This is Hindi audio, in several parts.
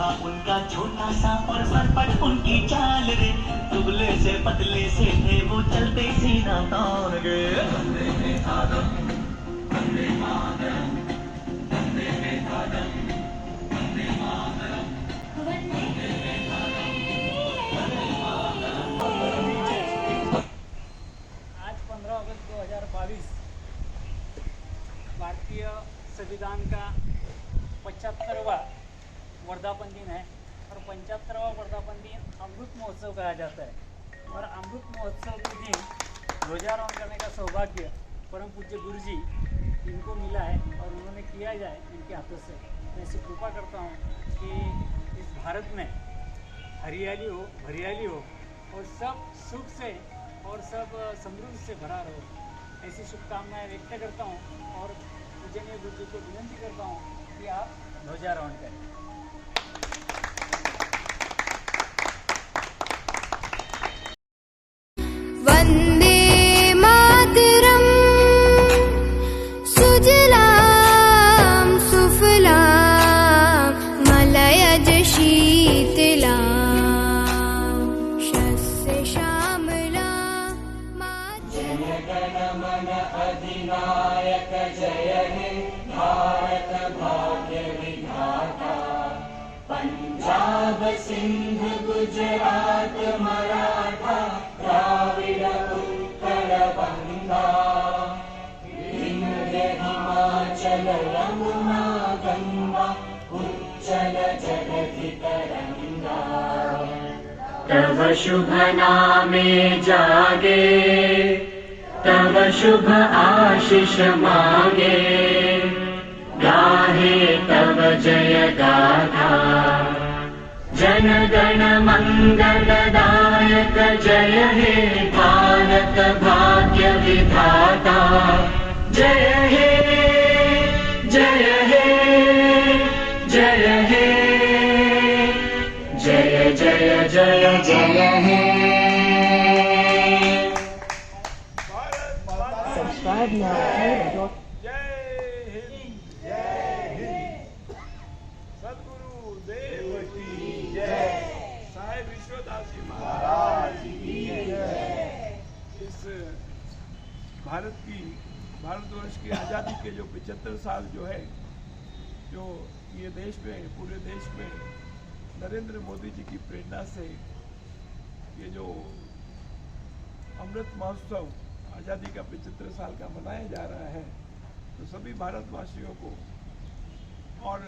था उनका छोटा सा और सरपट उनकी चाल रे, दुबले से पतले से थे वो चलते सीना तान गए। वंदे मातरम, वंदे मातरम, वंदे मातरम, वंदे मातरम, वंदे मातरम। आज 15 अगस्त 2022 भारतीय संविधान का 75वां वर्धापन दिन है और 75वां वर्धापन दिन अमृत महोत्सव कहा जाता है। और अमृत महोत्सव के दिन ध्वजारोहण करने का सौभाग्य परम पूज्य गुरु जी इनको मिला है और उन्होंने किया जाए इनके हाथों से। मैं ऐसी कृपा करता हूँ कि इस भारत में हरियाली हो और सब सुख से और सब समृद्धि से भरा रहो, ऐसी शुभकामनाएं व्यक्त करता हूँ और पूजनीय गुरु जी को विनंती करता हूँ कि आप ध्वजारोहण करें। वंदे मातरम, सुजलाम सुफलाम मलयज शीतलाम शस्य श्यामलाम। जय गण मन अधिनायक जय हे भारत भाग्य विधाता, पंजाब सिंध गुजरात मराठा द्राविड़ उत्कल बंगा, विंध्य हिमाचल यमुना गंगा उज्जल जगति तरंगा। तव शुभ नामे जागे, तव शुभ आशीष मांगे, गाहे तव जय गाथा, जन गण मंगलदायक जय हे भारत भाग्य विधाता। जय हे जय हे जय हे जय जय जय जय हे। Subscribe now. जय हिंद, जय हिंद। सद्गुरु देव की जय, साहेब विश्वदास जी महाराज की जय। इस भारतवर्ष की आज़ादी के जो 75 साल जो है, जो ये देश में, पूरे देश में नरेंद्र मोदी जी की प्रेरणा से ये जो अमृत महोत्सव आज़ादी का 75 साल का मनाया जा रहा है, तो सभी भारतवासियों को और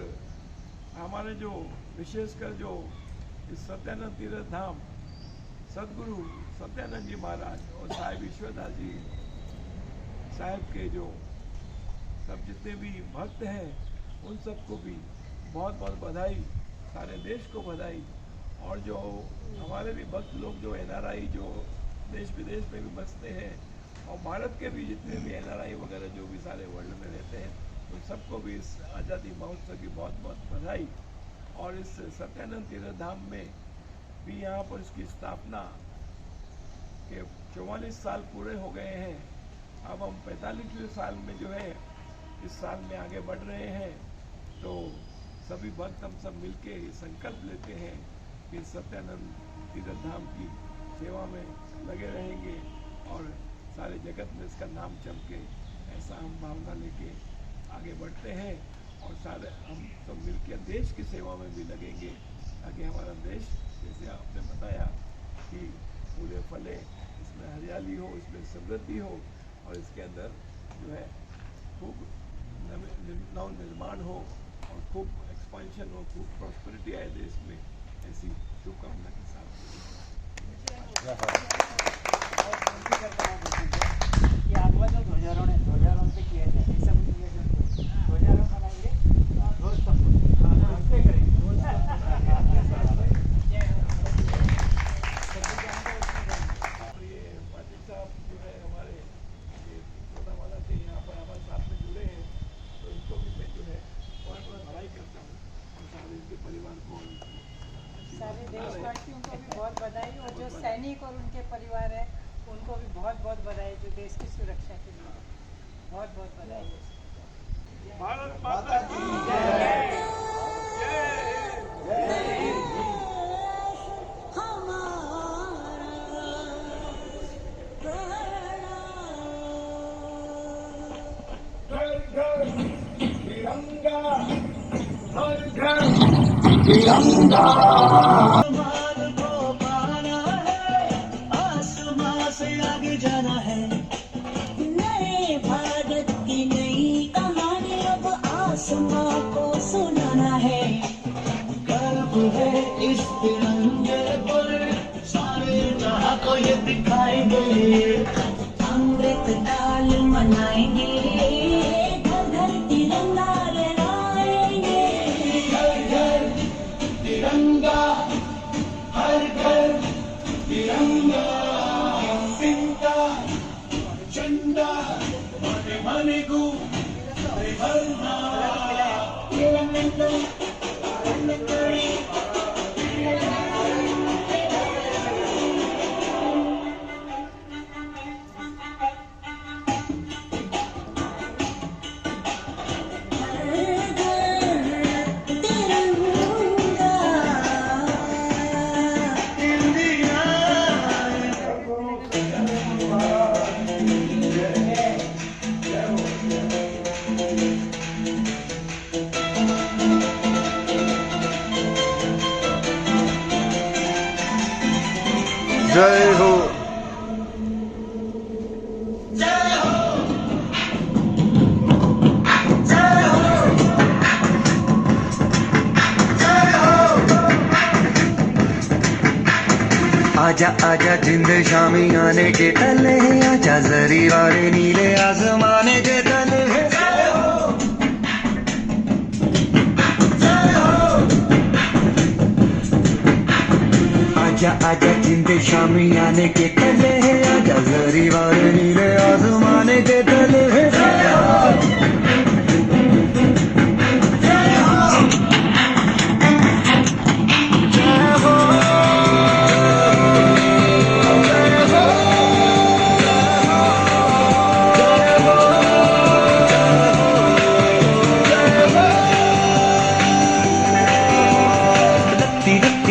हमारे जो विशेषकर जो इस सत्यानंद तीर्थ धाम सदगुरु सत्यानंद जी महाराज और साहेब ईश्वरदास जी साहेब के जो सब जितने भी भक्त हैं उन सबको भी बहुत बहुत बधाई, सारे देश को बधाई। और जो हमारे भी भक्त लोग जो NRI जो देश विदेश में भी बसते हैं और भारत के भी जितने भी NRI वगैरह जो भी सारे वर्ल्ड में रहते हैं, उन सबको भी इस आज़ादी महोत्सव की बहुत बहुत बधाई। और इस सत्यानंद तीर्थ धाम में भी यहाँ पर इसकी स्थापना के 44 साल पूरे हो गए हैं। अब हम 45वें साल में जो है इस साल में आगे बढ़ रहे हैं, तो सभी भक्त हम सब मिलके संकल्प लेते हैं कि सत्यानंद तीर्थ धाम की सेवा में लगे रहेंगे और सारे जगत में इसका नाम चमके, ऐसा हम भावना लेके आगे बढ़ते हैं। और सारे हम सब मिलकर देश की सेवा में भी लगेंगे ताकि हमारा देश, जैसे आपने बताया कि फूले फले, इसमें हरियाली हो, इसमें समृद्धि हो और इसके अंदर जो है खूब नव निर्माण हो और खूब एक्सपेंशन हो, खूब प्रॉस्पेरिटी आए देश में, ऐसी शुभकामना के साथ कि आपका जो ध्वजारोहण है, ध्वजारोहण पे किया जाए, ऐसा कुछ ध्वजारोहण बनाएंगे, नमस्ते करेंगे। ये पाटिल साहब जो है हमारे ये वाला थे, यहाँ पर हमारे साथ में जुड़े हैं, तो इनको भी मैं जो है बहुत बहुत बधाई करता हूँ और सारे इनके परिवार को, सारे देशवासियों को भी बहुत बधाई और जो सैनिक और उनके परिवार है उनको भी बहुत बहुत बधाई, जो देश की सुरक्षा के लिए बहुत बहुत बधाई। भारत माता की जय। जय। आसमान को पाना है, आसमान से आगे जाना है। नए भारत की नई कहानी अब आसमान को सुनाना है। गर्व है इस तिरंगे पर, सारे जहां को ये दिखाएंगे। अमृत काल मनाएंगे, घर घर तिरंगा लहराएंगे। घर घर तिरंगा, हर घर तिरंगा। तिरंगा झंडा मन को भरना। जय हो। आजा आजा जिंद शामी आने के तले है, आजा जरी वाले नीले आसमाने के तले है। आजा आजा जिंद शामी आने के तले है, आजा जरी वाले नीले आसमाने के तले है।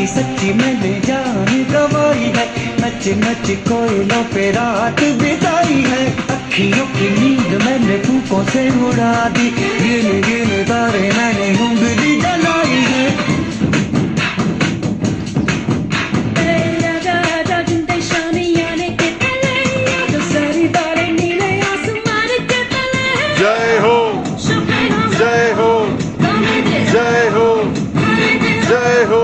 सच्ची मैंने जान गवाई है, नच नच कोयलों पे रात बिताई है। अखियों की नींद मैंने फूकों से उड़ा दी, गिन गिन तारे मैंने उंगली जलाई है। जय हो, जय हो, जय हो, जय हो।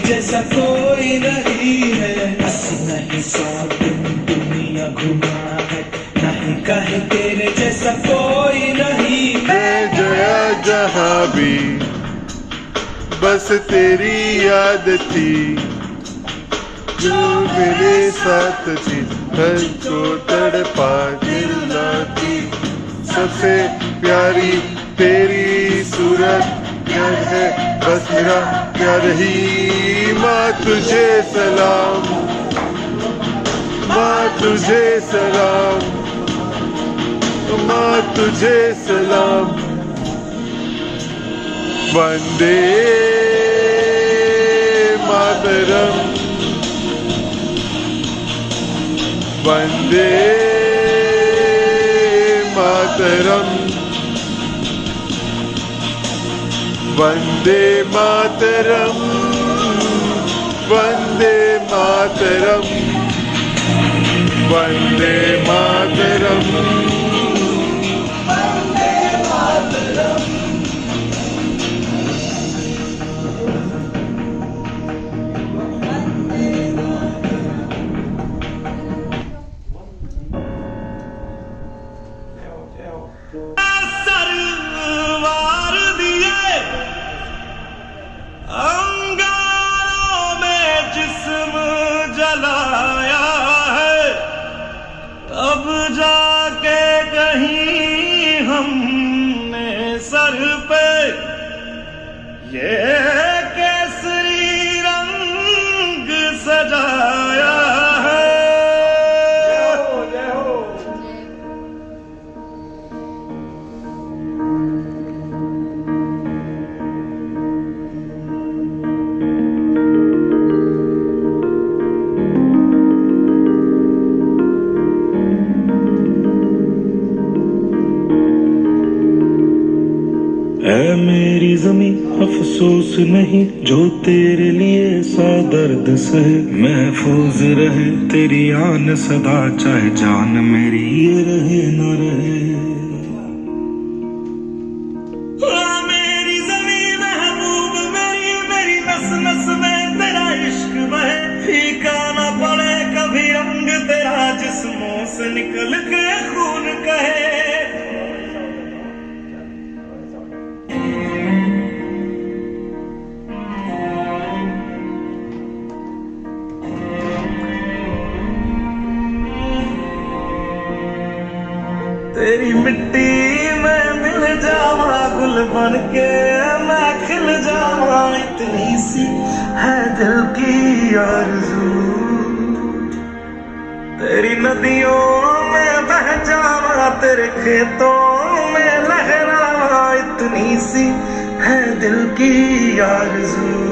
जैसा कोई नहीं है, नहीं सौ दिन दुनिया घुमा है, नहीं कहीं तेरे जैसा कोई नहीं है। गया जहाँ भी बस तेरी याद थी, जो मेरे साथ थी हर को तड़पा दिलाती। सबसे प्यारी तेरी सूरत प्यार है, बस मेरा प्यार ही। माँ तुझे सलाम, माँ तुझे सलाम, माँ तुझे सलाम। वंदे मातरम, वंदे मातरम, वंदे मातरम, वंदे मातरम, वंदे मातरम। अफसोस नहीं जो तेरे लिए सा दर्द सहे, महफूज रहे तेरी आन सदा, चाहे जान मेरी ये रहे न रहे। मेरी ज़मीन महबूब मेरी, मेरी नस नस में तेरा इश्क बहे, फीका न पड़े कभी रंग तेरा, जिस्मों से निकल के खून कहे। तेरी मिट्टी में मिल जावा गुल बन के, मैं खिल जावा, इतनी सी है दिल की आरज़ू। तेरी नदियों में बह जावा, तेरे खेतों में लहरावा, इतनी सी है दिल की आरज़ू।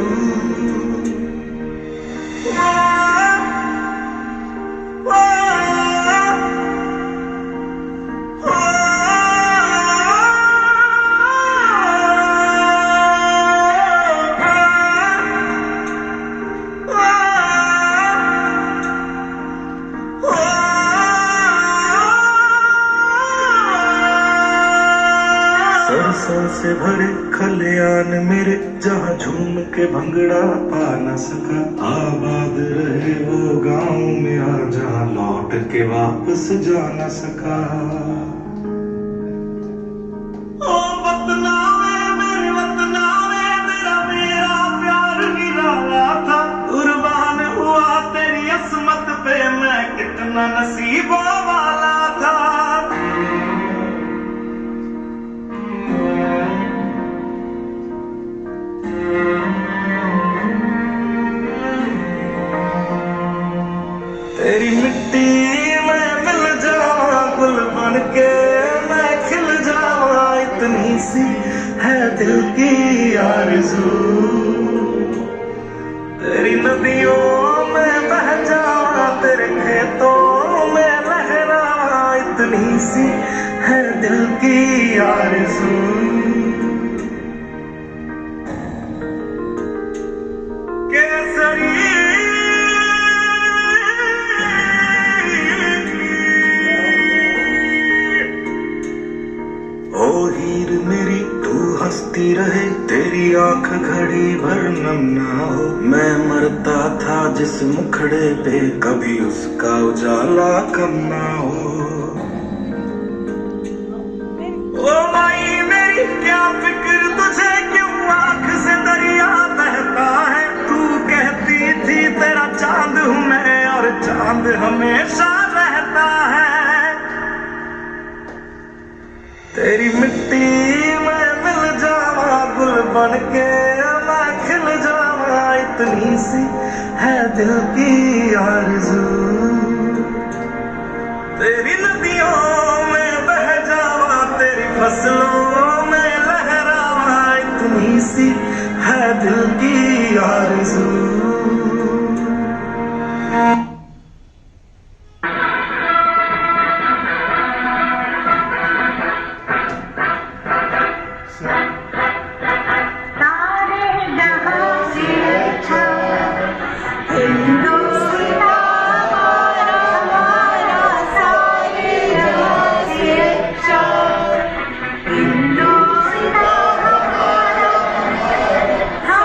सरसों से भरे खलियान मेरे, जहाँ झूम के भंगड़ा पा न सका, आबाद रहे वो गाँव मेरा, जहाँ लौट के वापस जा न सका। ओ वतना में मेरे वतना में तेरा मेरा प्यार निराला था, कुर्बान हुआ तेरी असमत पे मैं कितना नसीबों वाला था। तेरी मिट्टी में मिल जावा गुल बन के, मैं खिल जावा, इतनी सी है दिल की आरज़ू। तेरी नदियों में बह जावा, तेरे खेतों में लहरावा, इतनी सी है दिल की आरज़ू। केसरी मेरी तू हंसती रहे, तेरी आंख घड़ी भर नम ना हो, मैं मरता था जिस मुखड़े पे, कभी उसका उजाला कम ना हो। ओ माई मेरी क्या फिक्र तुझे, क्यों आंख से दरिया बहता है, तू कहती थी तेरा चांद हूँ मैं, और चांद हमेशा रहता है। तेरी मिट्टी में मिल जावा गुल बन के, मैं खिल जावा, इतनी सी है दिल की आरज़ू। तेरी नदियों में बह जावा, तेरी फसलों में लहरावा, इतनी सी है दिल की आरज़ू। हम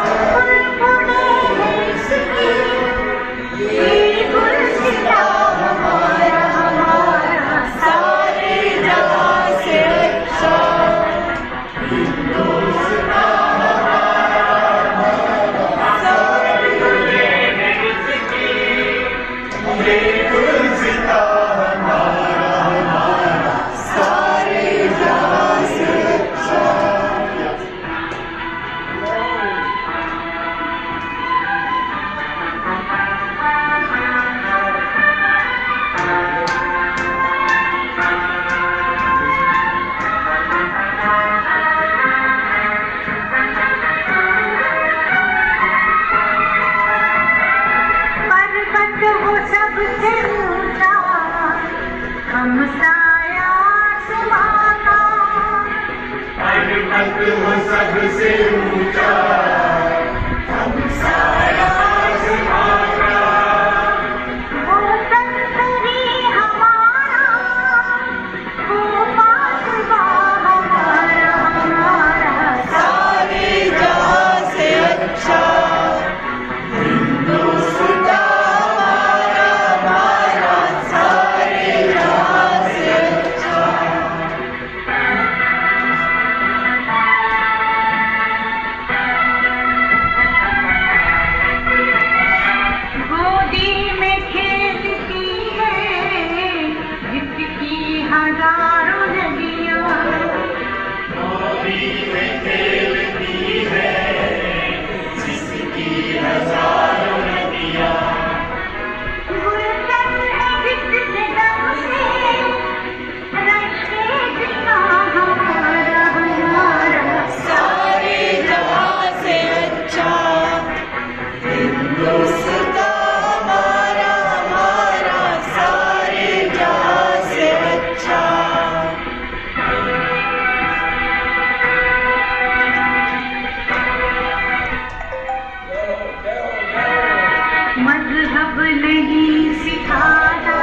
मजहब नहीं सिखाता,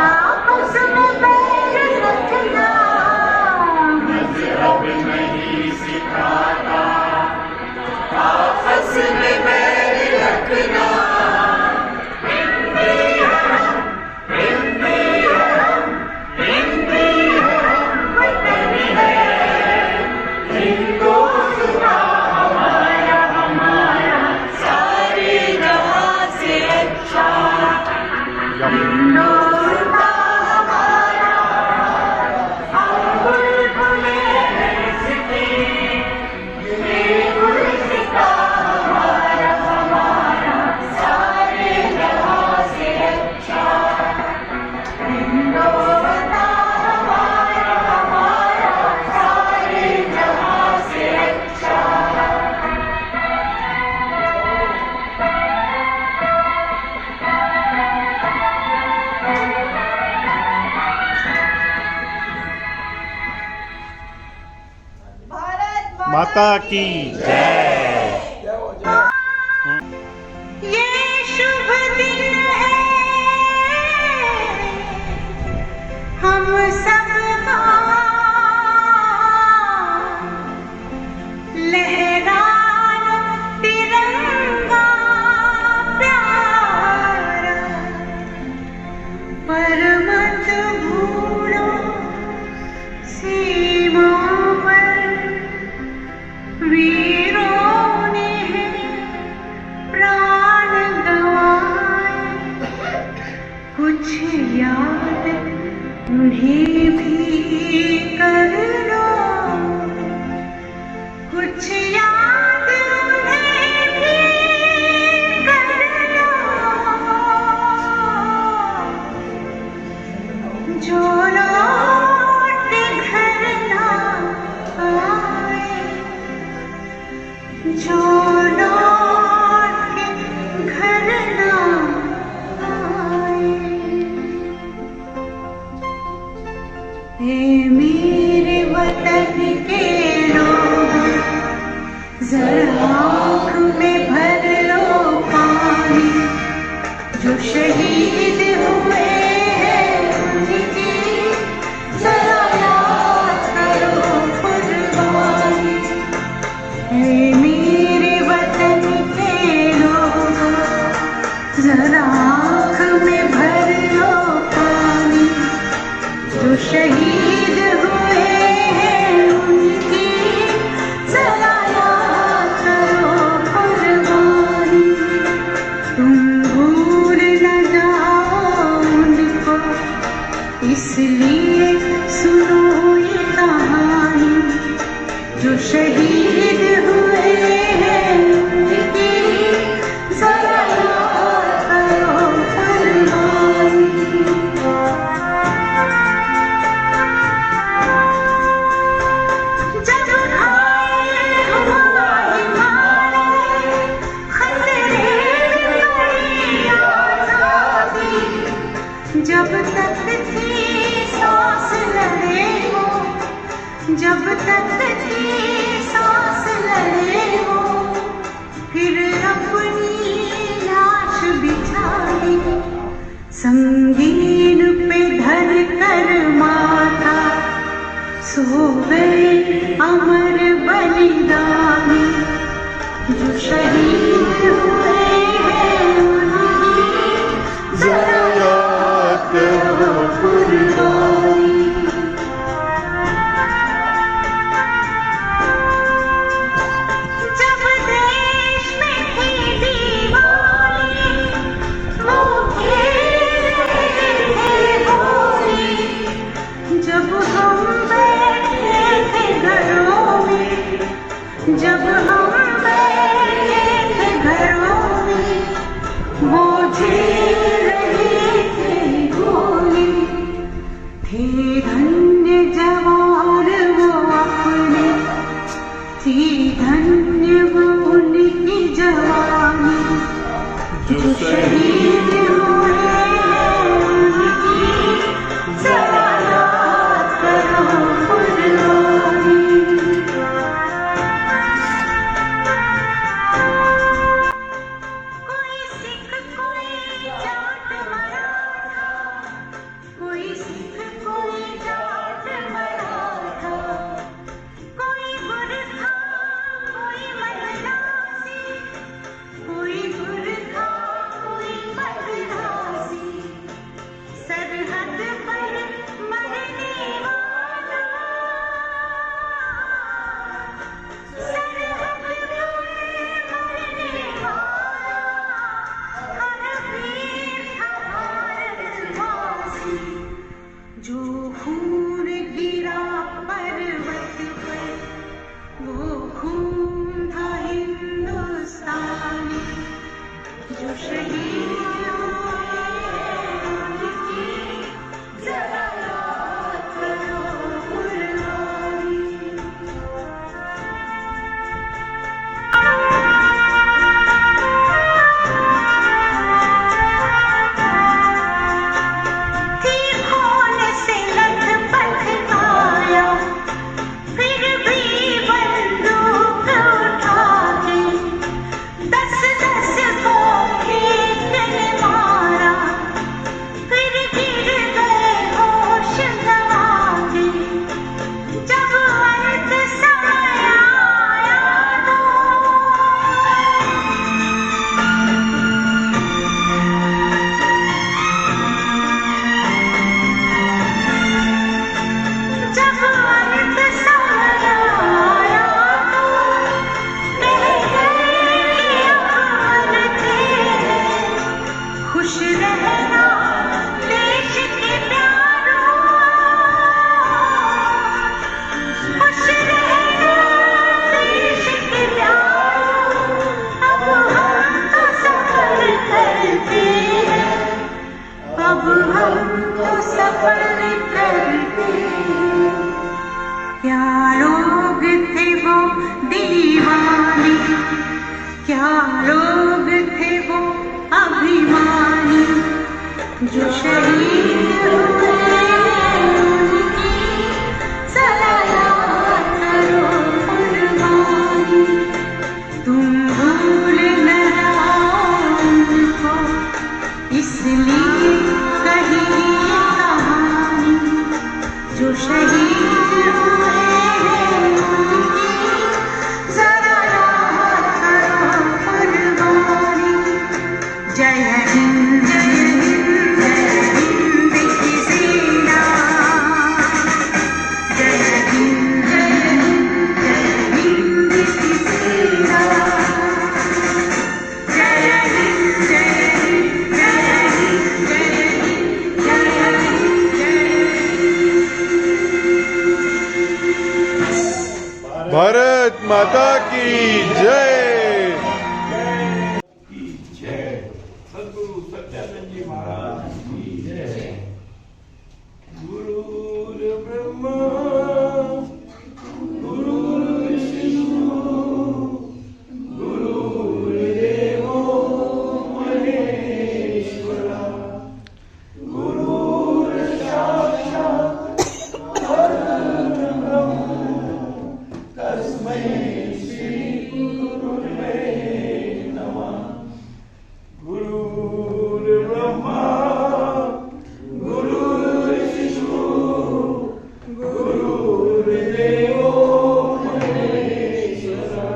आपस में बैर रखना। मजहब नहीं सिखाता, आपस में बैर रखना। माता की जय। ये शुभ दिन है हम सबका, लहराना तिरंगा प्यारा, पर मत भूलो सीमा वीरों ने प्राण गंवाए। कुछ याद उन्हें भी कर लो, कुछ याद उन्हें भी कर लो। जो लौट घर ना आए, जो लौट घर ना आए। ए मेरे वतन के लोग, जरा आँख में भर लो पानी। जो शहीद हुए हैं उनकी जरा याद करो कुर्बानी। मेरे वतन के लोग, जरा आँख में भर लो पानी। जो शहीद हुए हैं उनकी जरा याद करो कुर्बानी। तुम भूल न जाओ उनको, इसलिए सुनो ये कहानी। जो शहीद हुए हैं उनकी जरा याद करो कुर्बानी। जब घायल हुआ हिमालय, खतरे में पड़ी आजादी। जब तक थी सांस लड़े वो, जब तक थी सांस लड़े वो, फिर अपनी लाश बिछाई। संगीन पे धर कर माथा, सो गए अमर बलिदानी। जो शहीद हुए हैं उनकी जरा याद करो कुर्बानी। जब देश में थी दीवानी, वो खेल रहे थे होली। जब हम बैठे थे घरों में, जब हम बैठे थे घरों में, वो झेल रहे थे गोली। थे धन्य जवान वो अपने, थी धन्य वो उनकी जवानी। जो शहीद हुए हैं उनकी जरा याद करो कुर्बानी। कोई सफर करते। क्या लोग थे वो दीवाने, क्या लोग थे वो अभिमानी, जो शहीद हुए उनकी सलायात करो कुर्बानी। तुम भूल न जाओ उनको, इसलिए कही कहानी, जो शहीद हुए उनकी जरा याद करो कुर्बानी। जय हिंद जय हिंद की सेना, जय हिंद जय हिंद की सेना, जय हिंद जय हिंद जय हिंद जय हिंद जय। भारत माता की जय। की जय। सद्गुरु सत्यानंद जी महाराज की जय। गुरुर् ब्रह्मा गुरुर्विष्णु गुरुर्देवो महेश्वरा, गुरुर्साक्षात् परब्रह्म तस्मै श्री गुरुवे नमः। गुरुर्ब्रह्मा गुरुर्विष्णु गुरुर्देवो महेश्वरा,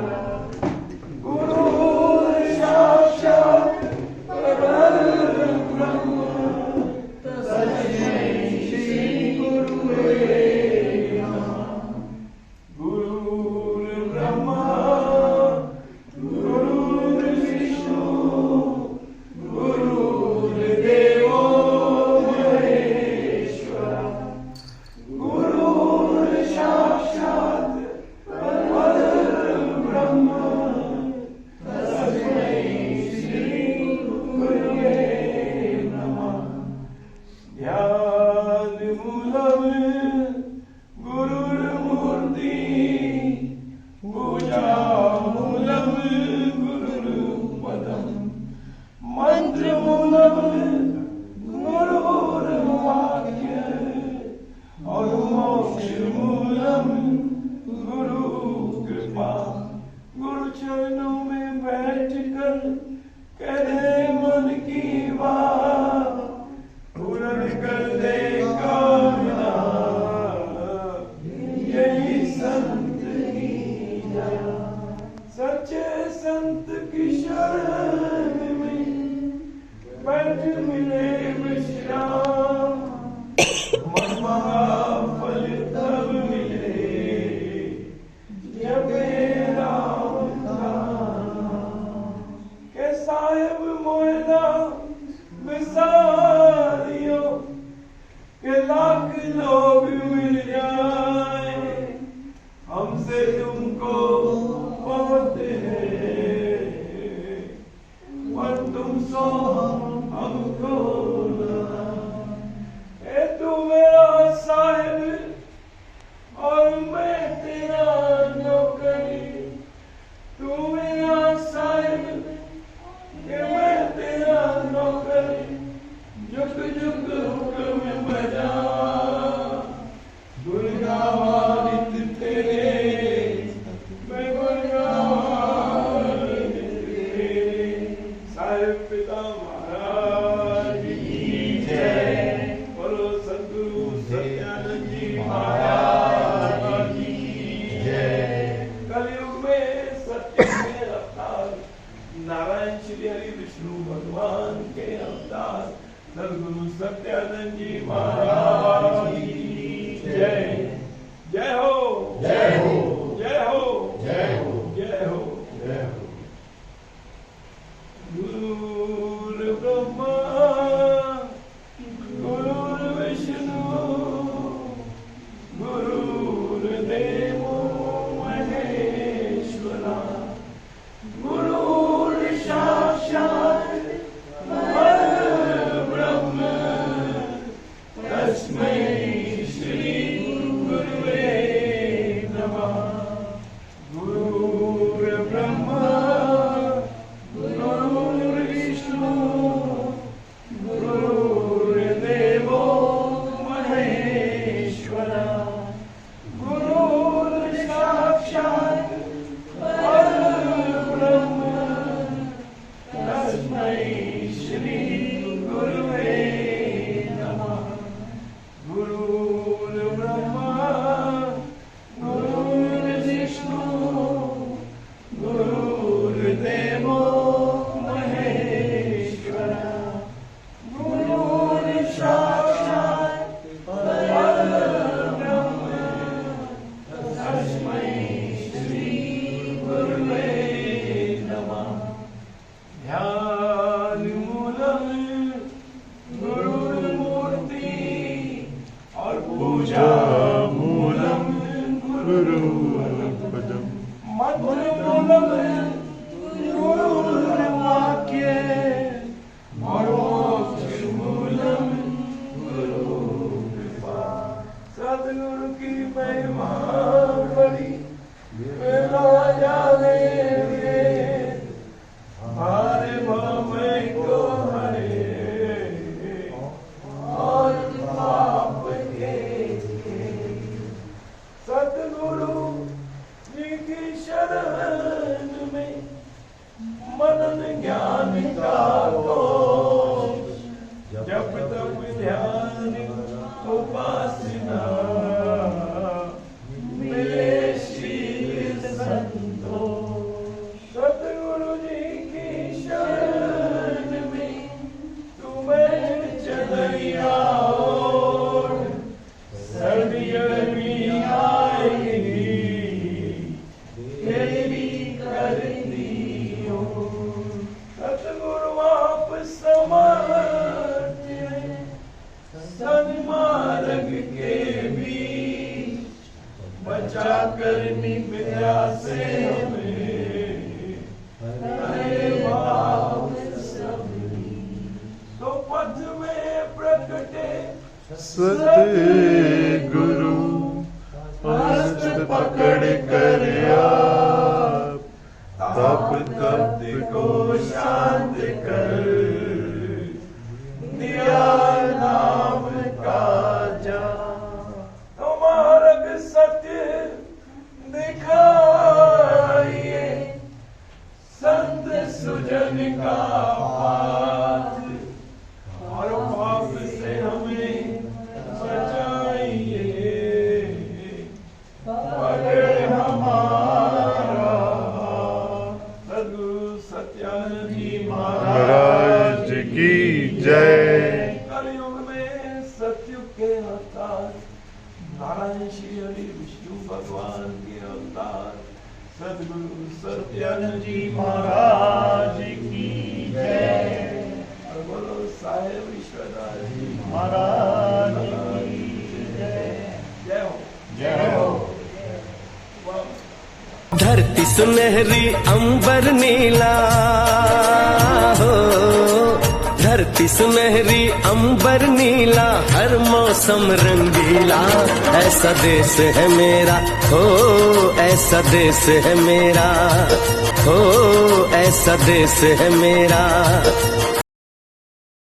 गुरुर्साक्षात् परब्रह्म तस्मै श्री गुरुवे नमः। गुरुर्ब्रह्मा गुरुर्विष्णु गुरुर्देवो महेश्वरा, गुरुर्साक्षात् परब्रह्म तस्मै श्री गुरुवे नमः। ध्यानमूलम् गुरुर्मूर्ति, पूजामूलम् गुरुर्पदम्, मंत्रमूलम् गुरुर्वाक्य, और मोक्षमूलम् गुरु कृपा। गुरु चरणों में बैठकर करे मन की बात, पूर्ण कर दे कामना, यही संत की जय। सच्चे संत की शरण में बैठ मिले विश्राम, मन महा फल तब मिले जब राम नाम। के साहेब मोयदा विसारियो, के लाख लोग मिल जाए, हमसे तुमको बहुत है, पर तुम सो हमको ना। ए तू मेरा साहिब और मैं तेरा नौकरी, तू मेरा साहिब कि मैं तेरा नौकरी, जुग जुग हुक्म बजा, गुण गावा नित तेरे, मैं गुण गावा नित तेरे। साहिब पिता महाराज की जय। बोलो सद्गुरु सत्यानंद जी महाराज की जय। कलयुग में सत्य के अवतार नारायण श्री हरि विष्णु भगवान के अवतार सद्गुरु सत्यानंद जी महाराज की जय। जय हो जय हो जय हो जय हो जय हो जय हो। गुरु ब्रह्मा गुरुर्विष्णु गुरुर्देवो महेश्वरा, गुरुर्साक्षात् परब्रह्म तस्मै ज्ञान का कोश, जप तप ध्यान उपासना, मिले शील संतोष। सतगुरु जी की शरण में तुम्हें चलिया ओढ़, सर्दी गर्मी आएगी तेरी करनी हो। सतगुरु आप समर्थ हैं सन्मार्ग के बीच, बचा करनी विद्या से हमें हरे भाव सबरी। तो पथ में प्रकटे सतगुरु हस्त पकड़ कर आप, तप तप को शांत कर दिया नाम का जाप। तो मार्ग सत्य दिखाइए, संत सुजन का पाथ, और पाप से हमें बचाइए, पकड़ हमारा। सद्गुरु सत्यानंद जी महाराज की जय। कलयुग में सतयुग के अवतार, नारायण श्री हरि विष्णु भगवान के अवतार, सद्गुरु सत्यानंद जी महाराज की जय। और बोलो साहेब ईश्वरदास जी महाराज की जय। जय हो, जय हो। धरती सुनहरी अंबर नीला हो, धरती सुनहरी अंबर नीला, हर मौसम रंगीला। ऐसा देश है मेरा हो, ऐसा देश है मेरा हो, ऐसा देश है मेरा।